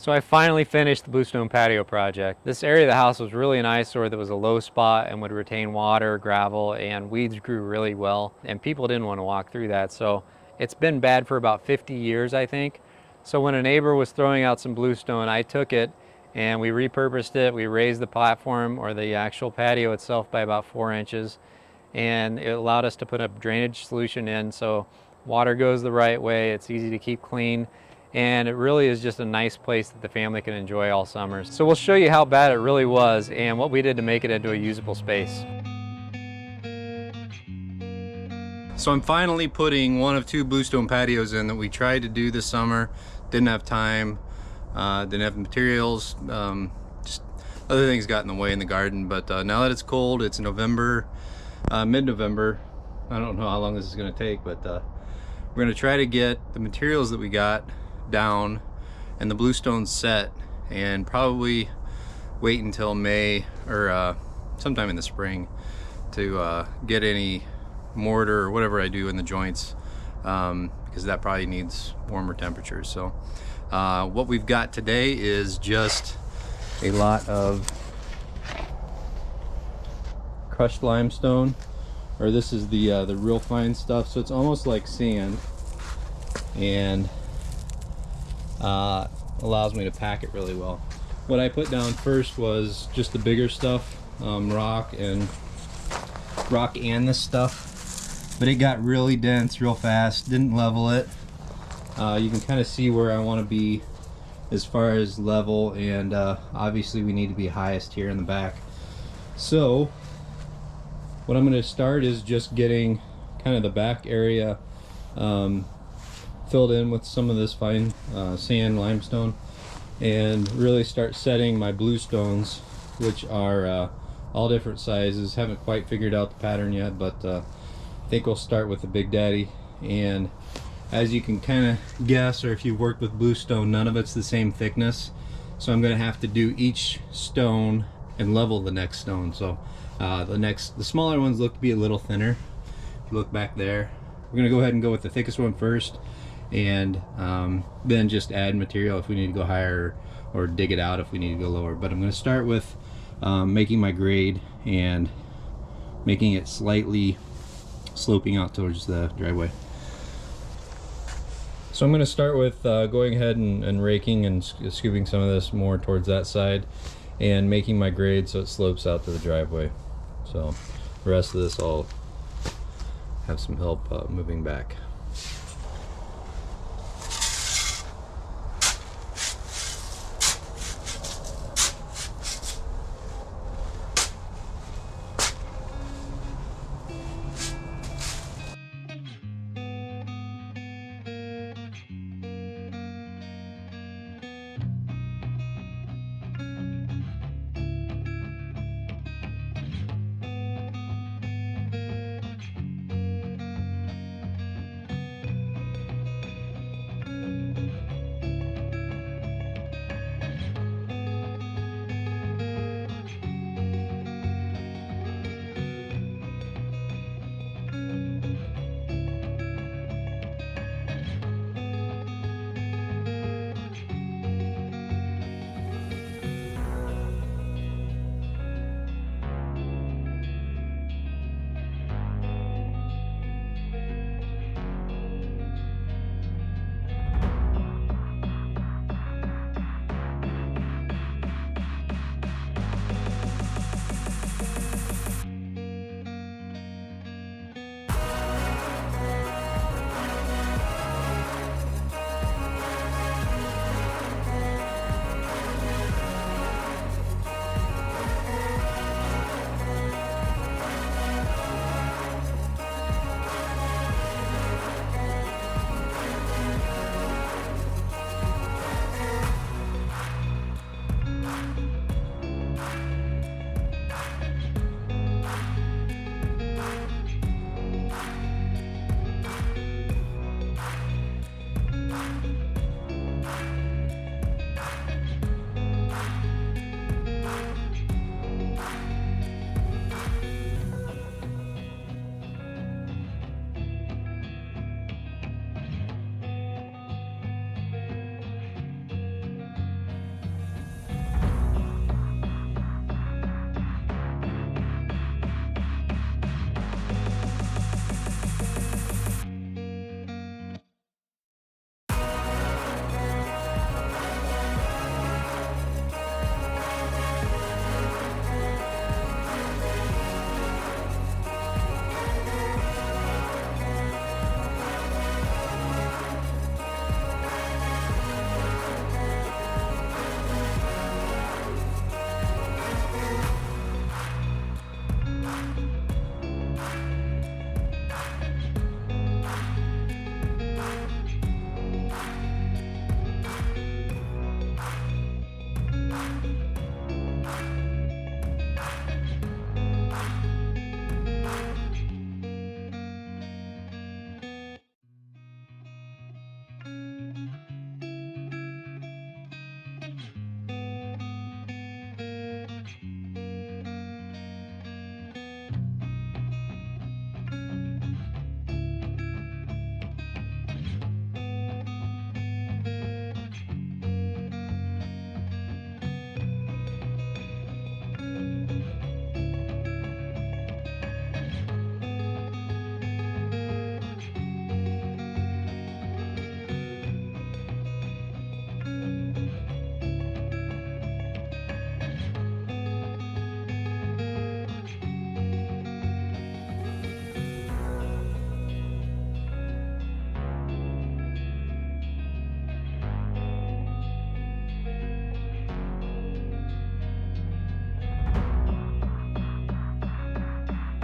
So I finally finished the Bluestone patio project. This area of the house was really an eyesore that was a low spot and would retain water, gravel, and weeds grew really well, and people didn't want to walk through that. So it's been bad for about 50 years, I think. So when a neighbor was throwing out some Bluestone, I took it and we repurposed it. We raised the platform or the actual patio itself by about 4 inches, and it allowed us to put a drainage solution in so water goes the right way, it's easy to keep clean, and it really is just a nice place that the family can enjoy all summer. So we'll show you how bad it really was and what we did to make it into a usable space. So I'm finally putting one of two Bluestone patios in that we tried to do this summer, didn't have time, didn't have the materials, just other things got in the way in the garden. But now that it's cold, it's November, mid-November. I don't know how long this is going to take, but we're going to try to get the materials that we got down and the Bluestone set, and probably wait until May or sometime in the spring to get any mortar or whatever I do in the joints, because that probably needs warmer temperatures. So what we've got today is just a lot of crushed limestone, or this is the real fine stuff, so it's almost like sand, and allows me to pack it really well. What I put down first was just the bigger stuff, rock and this stuff, but it got really dense real fast, didn't level it. You can kind of see where I want to be as far as level, and obviously we need to be highest here in the back. So what I'm going to start is just getting kind of the back area filled in with some of this fine sand limestone, and really start setting my Bluestones, which are all different sizes. Haven't quite figured out the pattern yet, but I think we'll start with the Big Daddy. And as you can kind of guess, or if you've worked with Bluestone, none of it's the same thickness, so I'm going to have to do each stone and level the next stone. So the smaller ones look to be a little thinner. If you look back there, we're going to go ahead and go with the thickest one first, and then just add material if we need to go higher, or dig it out if we need to go lower. But I'm going to start with making my grade and making it slightly sloping out towards the driveway. So I'm going to start with going ahead and raking and scooping some of this more towards that side, and making my grade so it slopes out to the driveway. So the rest of this I'll have some help moving back.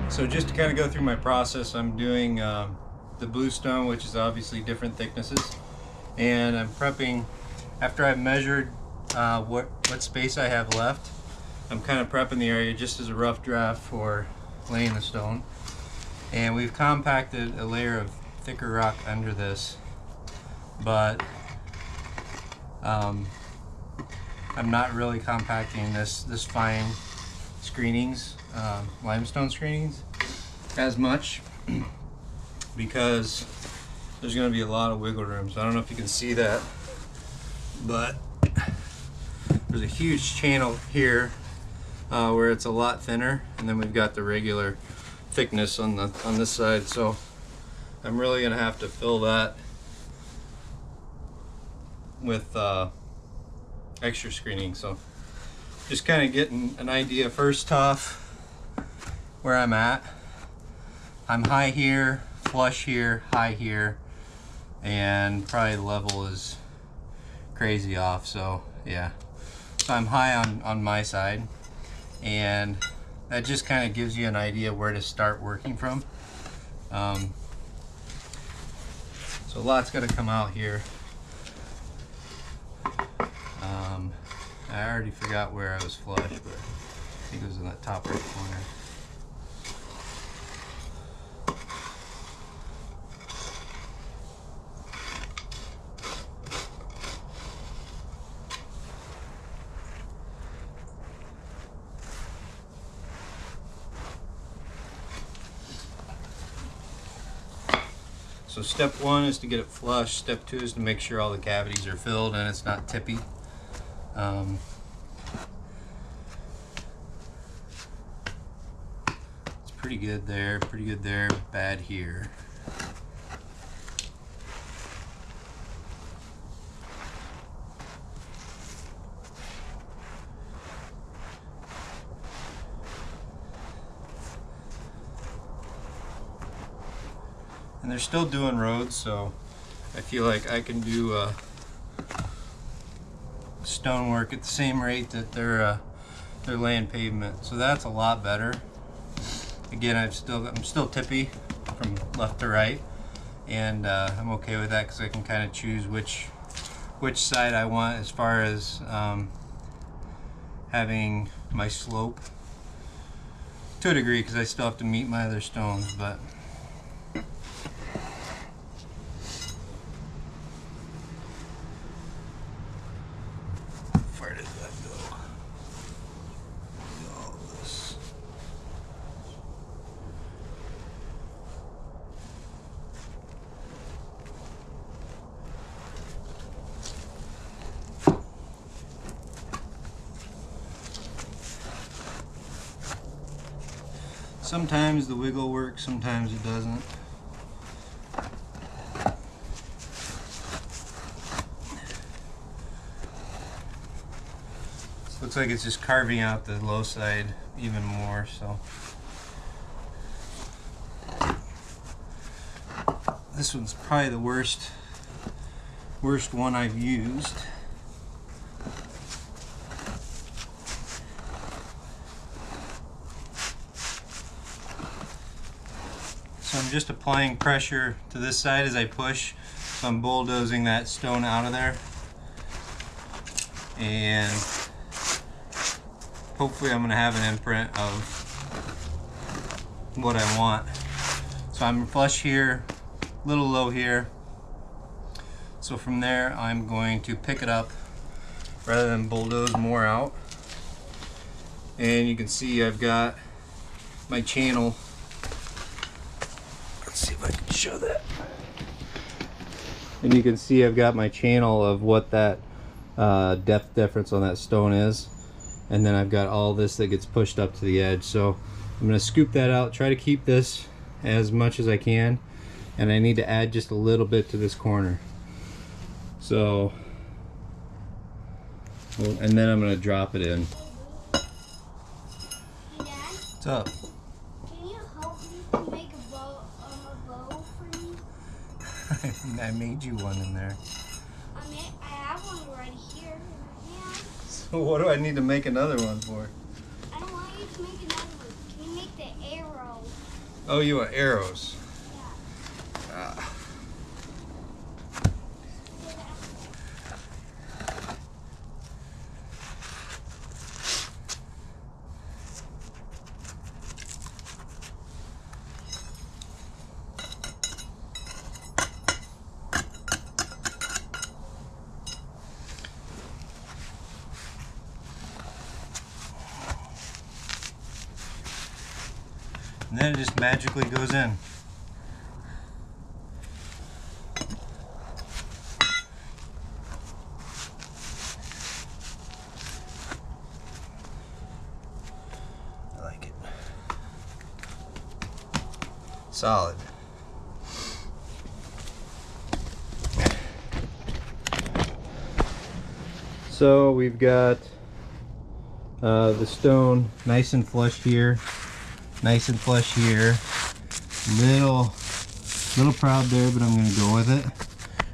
So just to kind of go through my process, I'm doing the Bluestone, which is obviously different thicknesses, and I'm prepping after I've measured what space I have left. I'm kind of prepping the area just as a rough draft for laying the stone, and we've compacted a layer of thicker rock under this, but I'm not really compacting this fine screenings, limestone screenings, as much because there's going to be a lot of wiggle room. So I don't know if you can see that, but there's a huge channel here where it's a lot thinner, and then we've got the regular thickness on this side. So I'm really going to have to fill that with extra screening. So just kind of getting an idea first off where I'm at. I'm high here, flush here, high here, and probably the level is crazy off. So yeah, so I'm high on my side, and that just kind of gives you an idea where to start working from. So a lot's got to come out here. I already forgot where I was flush, but I think it was in that top right corner. So step one is to get it flush. Step two is to make sure all the cavities are filled and it's not tippy. It's pretty good there, bad here. And they're still doing roads, so I feel like I can do stonework at the same rate that they're laying pavement. So that's a lot better. Again, I'm still tippy from left to right, and I'm okay with that because I can kind of choose which side I want as far as having my slope to a degree, because I still have to meet my other stones, but where did that go? All this. Sometimes the wiggle works, sometimes it doesn't. Looks like it's just carving out the low side even more, so. This one's probably the worst one I've used. So I'm just applying pressure to this side as I push. So I'm bulldozing that stone out of there. And hopefully I'm going to have an imprint of what I want. So I'm flush here, a little low here. So from there I'm going to pick it up rather than bulldoze more out. And you can see I've got my channel. Let's see if I can show that. And you can see I've got my channel of what that depth difference on that stone is. And then I've got all this that gets pushed up to the edge. So I'm going to scoop that out, try to keep this as much as I can, and I need to add just a little bit to this corner. So, and then I'm going to drop it in. Hey Dad, What's up? can you help me make a bow for me? I made you one in there. I have one right here. Yeah. So what do I need to make another one for? I don't want you to make another one. Can you make the arrow? Oh, you want arrows? And then it just magically goes in. I like it. Solid. So we've got the stone nice and flush here. Nice and flush here. Little proud there, but I'm going to go with it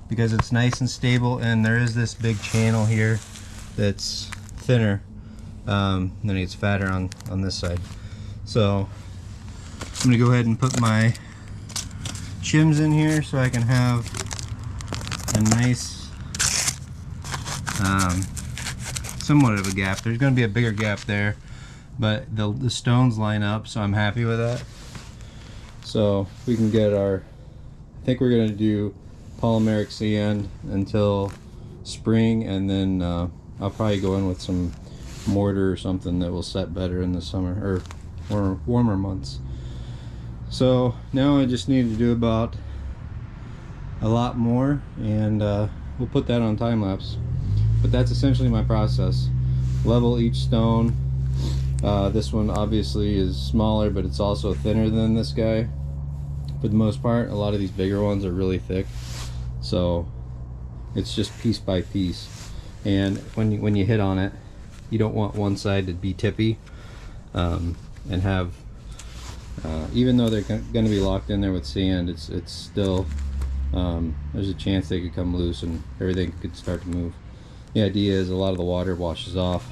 because it's nice and stable, and there is this big channel here that's thinner, then it's fatter on this side. So I'm going to go ahead and put my shims in here so I can have a nice somewhat of a gap. There's going to be a bigger gap there, but the stones line up, so I'm happy with that. So we can get our, I think we're going to do polymeric sand until spring, and then I'll probably go in with some mortar or something that will set better in the summer or warmer months. So now I just need to do about a lot more, and we'll put that on time lapse. But that's essentially my process. Level each stone. This one obviously is smaller, but it's also thinner than this guy. For the most part, a lot of these bigger ones are really thick. So it's just piece by piece. And when you hit on it, you don't want one side to be tippy and have, even though they're going to be locked in there with sand, it's still, there's a chance they could come loose and everything could start to move. The idea is a lot of the water washes off.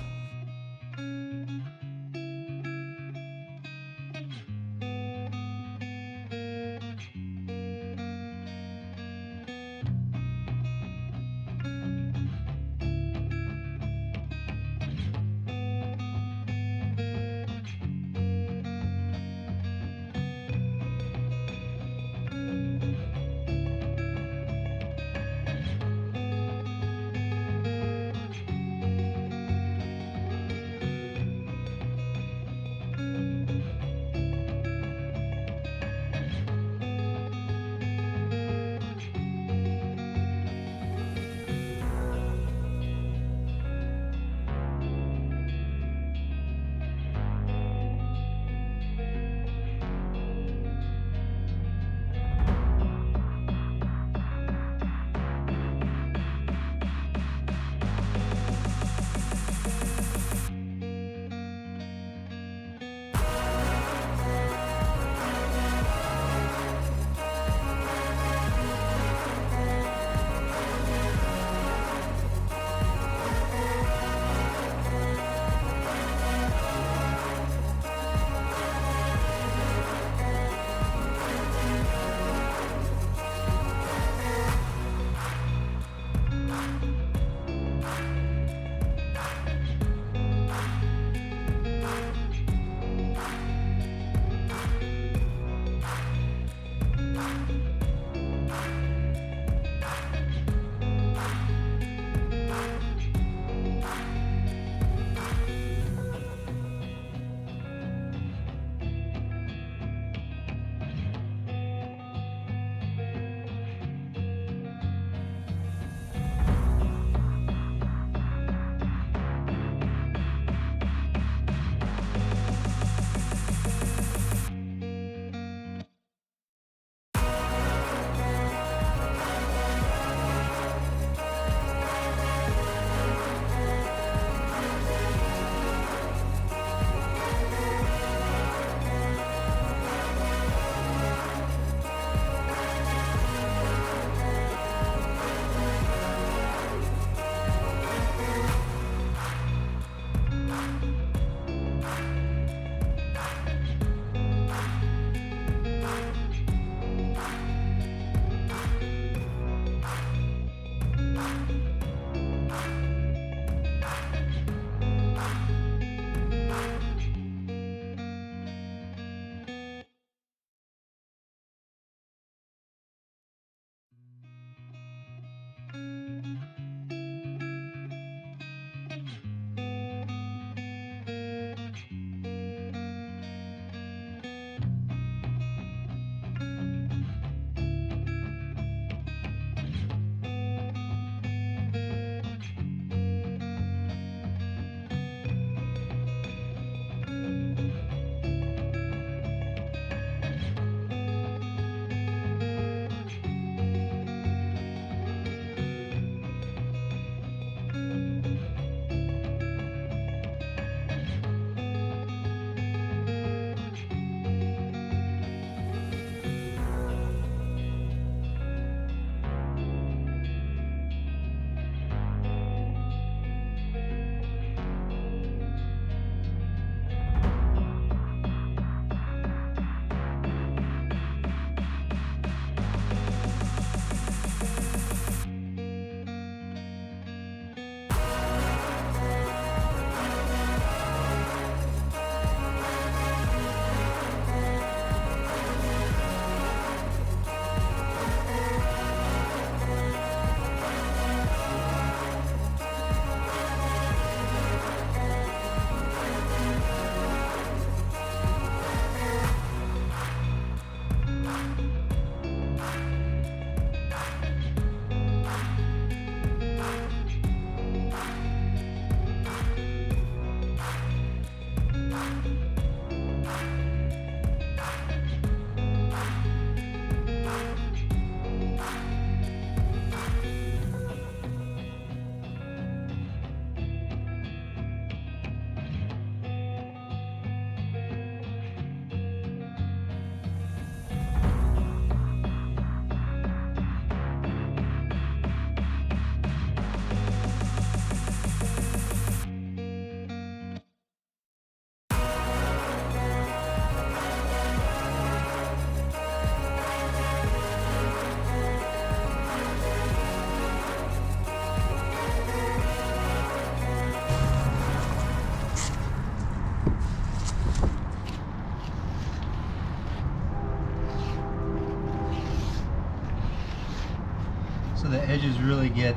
get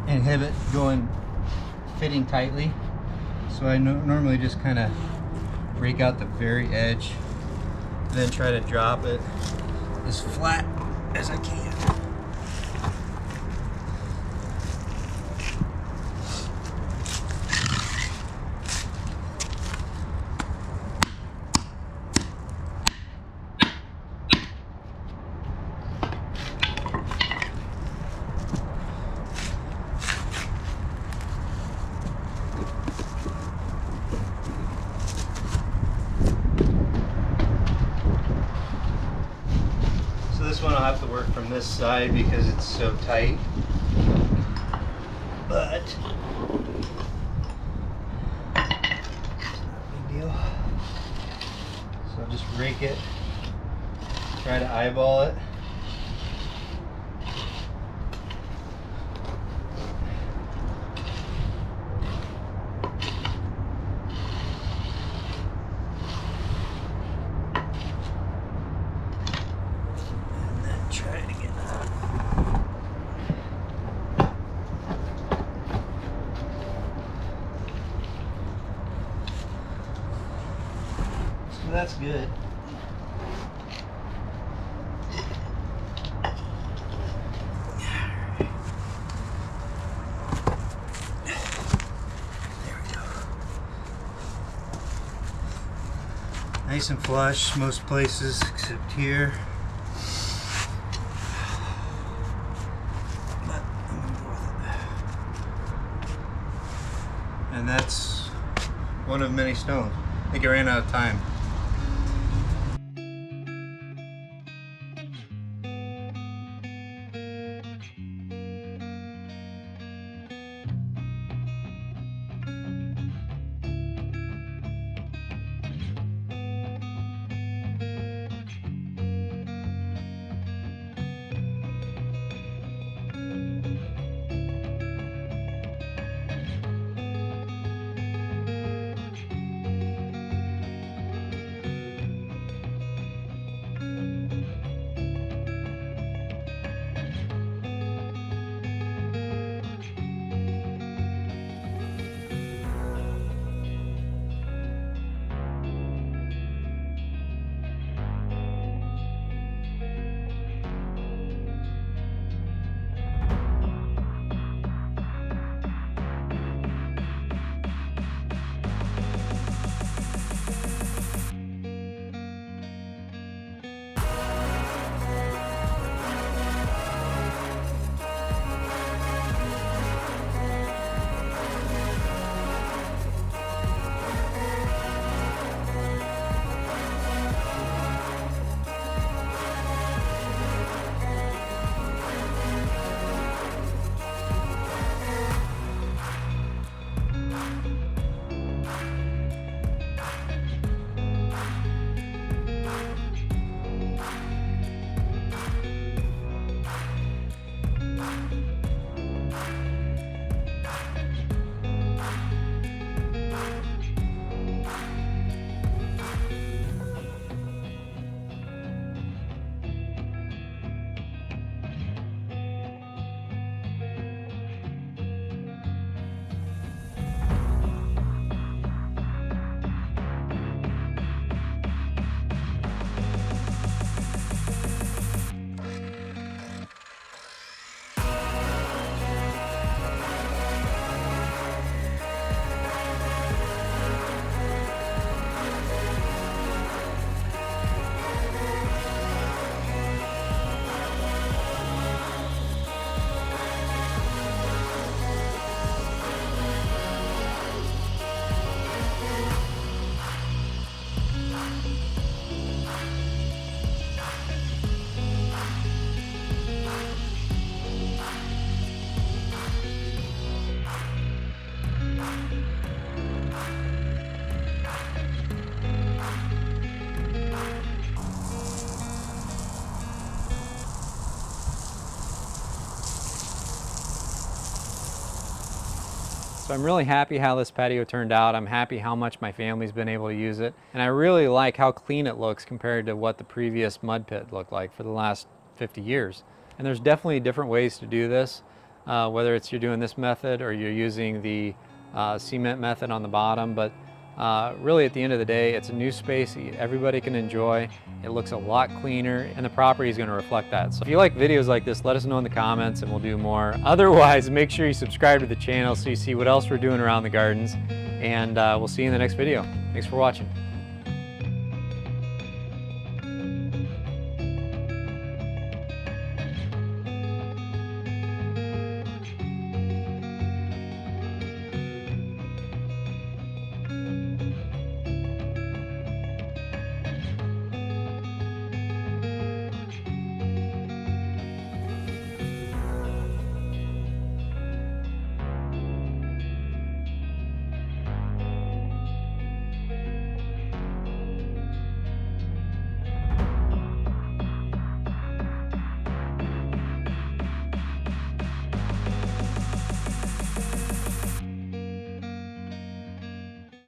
inhibit fitting tightly. So I normally just kind of rake out the very edge, then try to drop it as flat as I can. This one I'll have to work from this side because it's so tight, but it's not a big deal. So I'll just rake it, try to eyeball it. That's good. There we go. Nice and flush most places except here. But I'm gonna go with it. And that's one of many stones. I think I ran out of time. So I'm really happy how this patio turned out. I'm happy how much my family's been able to use it. And I really like how clean it looks compared to what the previous mud pit looked like for the last 50 years. And there's definitely different ways to do this, whether it's you're doing this method or you're using the cement method on the bottom. But really at the end of the day, it's a new space that everybody can enjoy. It looks a lot cleaner and the property is going to reflect that. So if you like videos like this, let us know in the comments and we'll do more. Otherwise, make sure you subscribe to the channel so you see what else we're doing around the gardens, and we'll see you in the next video. Thanks for watching.